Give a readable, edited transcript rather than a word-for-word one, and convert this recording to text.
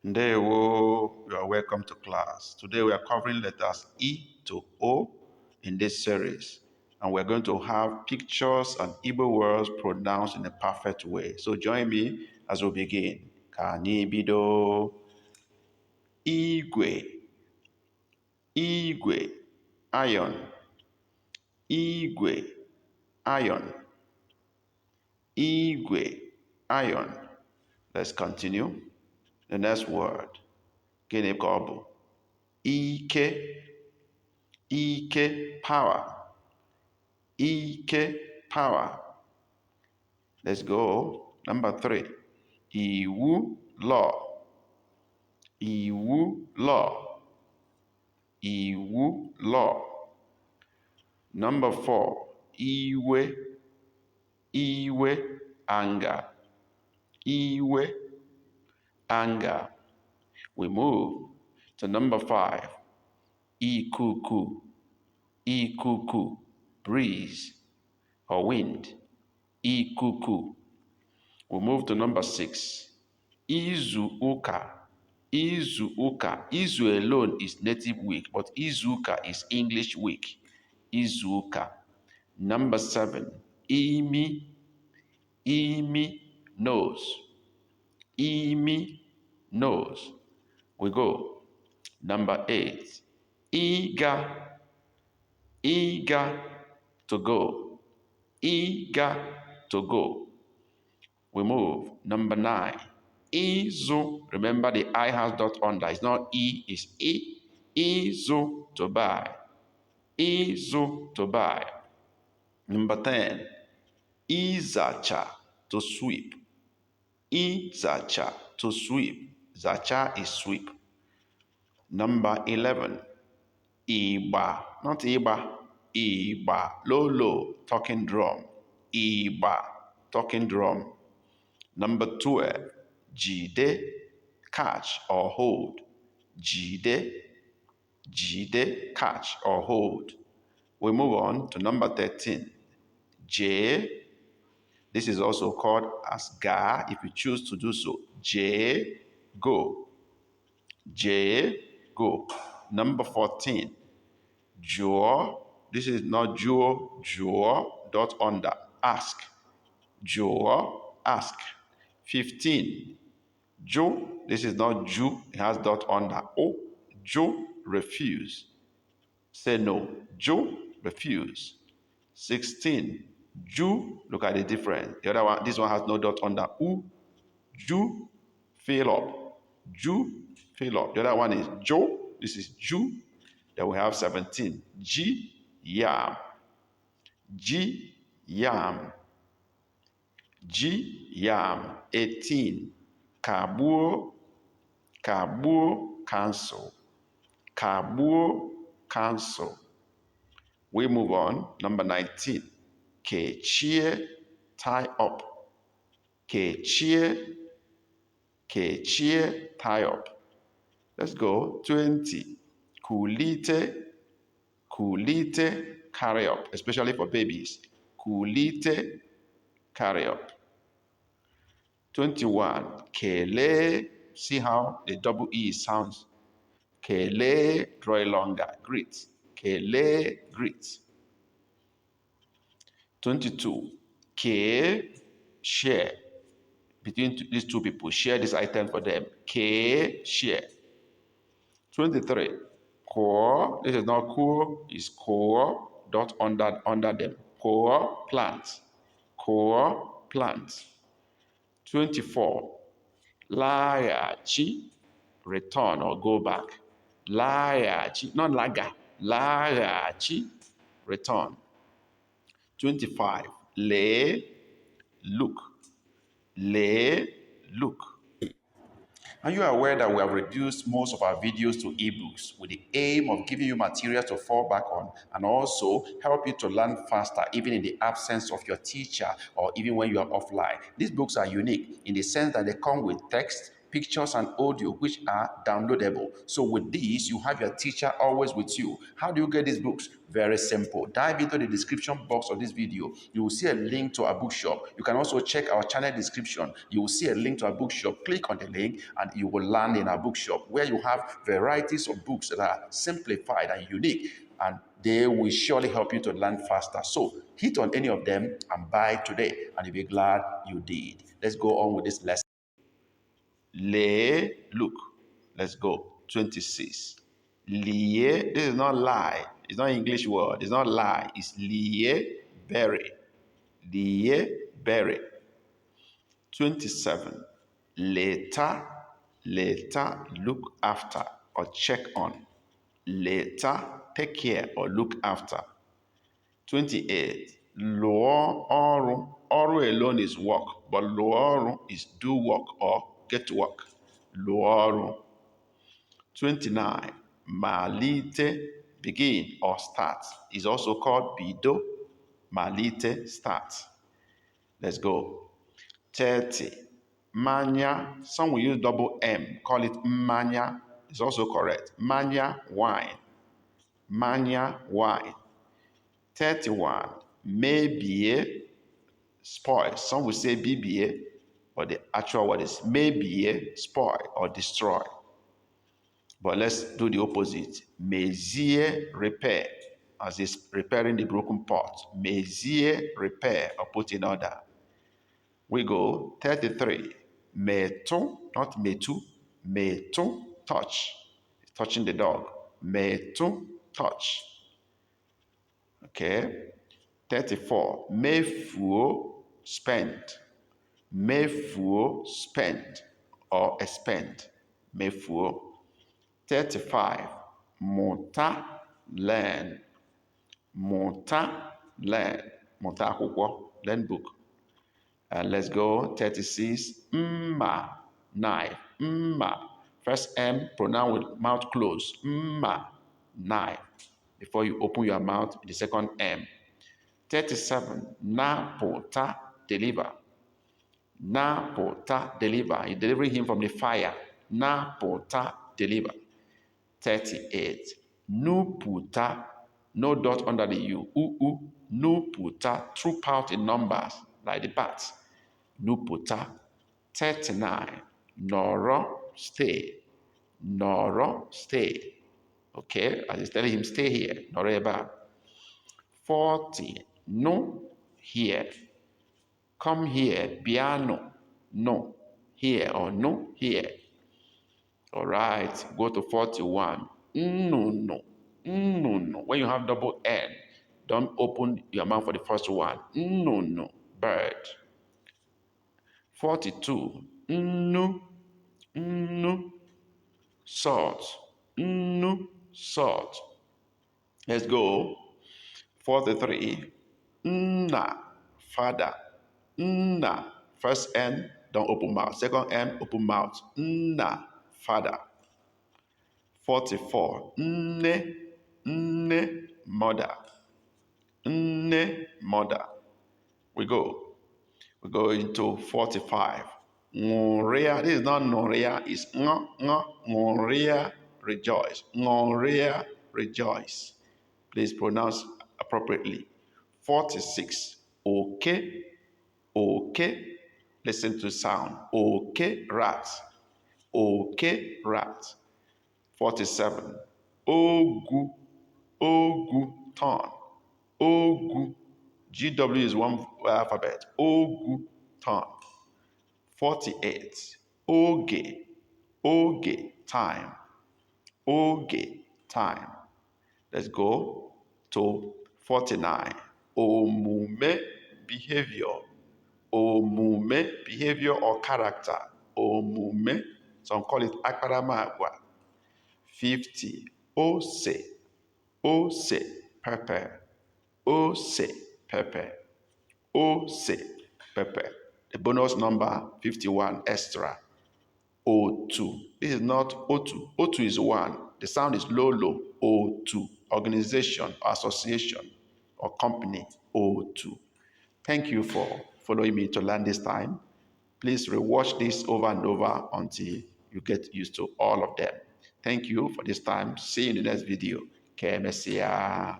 Ndewo, you are welcome to class. Today we are covering letters E to O in this series. And we're going to have pictures and Igbo words pronounced in a perfect way. So join me as we begin. Ka anyị bido. Igwe, igwe, iron. Igwe, iron. Igwe, iron. Let's continue. The next word. Gịnị ka ọ bụ? Ike, ike, power. Ike, power. Let's go. Number 3. Iwu, law. Iwu, law. Iwu, law. Number 4. Iwe, iwe, anger. Iwe, anger. We move to number 5. Ikuku, ikuku, breeze or wind. Ikuku. We move to number 6. Izuuka, izuuka. Izu alone is native week, but izuuka is English week. Izuuka. Number 7. Imi, imi, nose. Imi, nose. We go. Number 8. Eager, eager to go. Eager to go. We move. Number 9. Izu. Remember the I has dot under. It's not E, it's E. Izu to buy. Izu to buy. Number 10. Izacha to sweep. Izacha to sweep. Zacha is sweep. Number 11. Iba, not Iba. Iba, low, low, talking drum. Iba, talking drum. Number 12. Jide, catch or hold. Jide, jide, catch or hold. We move on to number 13. J. This is also called as ga if you choose to do so. J, go. J, go. Number 14. Joe. This is not Joe, Joe, dot under. Ask. Joe, ask. 15. Joe. This is not Jew. It has dot under. Oh, Joe, refuse. Say no. Joe, refuse. 16. Jew, look at the difference. The other one, this one has no dot under. U, Jew, fill up. Jew, fill up. The other one is Joe. This is Jew. Then we have 17. G, yam. G, yam. G, yam. 18. Kabuo, kabuo, cancel. Kabuo, cancel. We move on. Number 19. Kechie, tie up. Kechie, kechie, tie up. Let's go. 20. Kulite, kulite, carry up, especially for babies. Kulite, carry up. 21. Kele, see how the double E sounds. Kele, draw it longer. Greet. Kele, greet. 22. K, share. Between these two people, share this item for them. K, share. 23. Core, this is not core, it's core, dot under them. Core, plant. Core, plant. 24. Lagachi, return or go back. Lagachi, not laga. Lagachi, return. 25. Le, look. Le, look. Are you aware that we have reduced most of our videos to ebooks with the aim of giving you material to fall back on and also help you to learn faster even in the absence of your teacher or even when you are offline? These books are unique in the sense that they come with text, pictures and audio which are downloadable. So with these, you have your teacher always with you. How do you get these books? Very simple. Dive into the description box of this video. You will see a link to our bookshop. You can also check our channel description. You will see a link to our bookshop. Click on the link and you will land in our bookshop where you have varieties of books that are simplified and unique, and they will surely help you to learn faster. So hit on any of them and buy today, and you'll be glad you did. Let's go on with this lesson. Lay, look. Let's go. 26. Lie, this is not lie. It's not English word. It's not lie. It's lie, bury. Lie, bury. 27. Later, later, look after or check on. Later, take care or look after. 28. Lụọ ọrụ. Ọrụ alone is work, but lụọ ọrụ is do work or get to work. Lụọ ọrụ. 29. Malite, begin or start, is also called bido. Malite, start. Let's go. 30. Manya, some will use double M, call it manya, is also correct. Manya, wine. Manya, wine. 31. Mebie, spoil. Some will say BBA, but the actual word is mebie, spoil or destroy. But let's do the opposite. Mezie, repair, as is repairing the broken pot. Mezie, repair or put in order. We go. 33. Metu, not metu. Metu, touch. Touching the dog. Metu, touch. Okay. 34. Mefuo, spend. Mefuo, spend or expend. Mefuo. 35. Muta, learn. Muta, learn. Muta akwụkwọ, learn book. And let's go. 36. Mma, knife. Mma. First M, pronoun with mouth closed. Mma, knife. Before you open your mouth, the second M. 37. Napota, deliver. Napota, deliver. You deliver him from the fire. Napota, deliver. 38. Nuputa, no dot under the U. Nuputa, troop out in numbers, like the bats. Nuputa. 39. Noro, stay. Noro, stay. Okay, as he's telling him, stay here. Noreba. 40. No, here. Come here. Piano. No, here or no, here. All right, go to 41. No, no, no, no. When you have double N, don't open your mouth for the first one. No, no, bird. 42. No, no, salt. No, salt. Let's go. 43. Na, father. Na, first N, don't open mouth. Second N, open mouth. Na, father. 44. Nne, nne, mother. Nne, mother. We go. We go into 45. Ngorea, this is not norea, it's ngorea, rejoice. Ngorea, rejoice. Please pronounce appropriately. 46. Okay, okay. Listen to sound. Okay, rat. Okay, rat. 47. Ogu, ogu, turn. Ogu. GW is one alphabet. Ogu, turn. 48. Oge, oge, time. Oge, time. Let's go to 49. Omume, behavior. Omume, behavior or character. Omume, some call it akparamagwa. 50. Ose, ose, pepper. Ose, pepper. Ose, pepper. The bonus number 51 extra. O2. This is not O2. O2 is 1. The sound is low, low. O2. Organization, association, or company. O2. Thank you for following me to learn this time. Please rewatch this over and over until you get used to all of them. Thank you for this time. See you in the next video. Kemesia.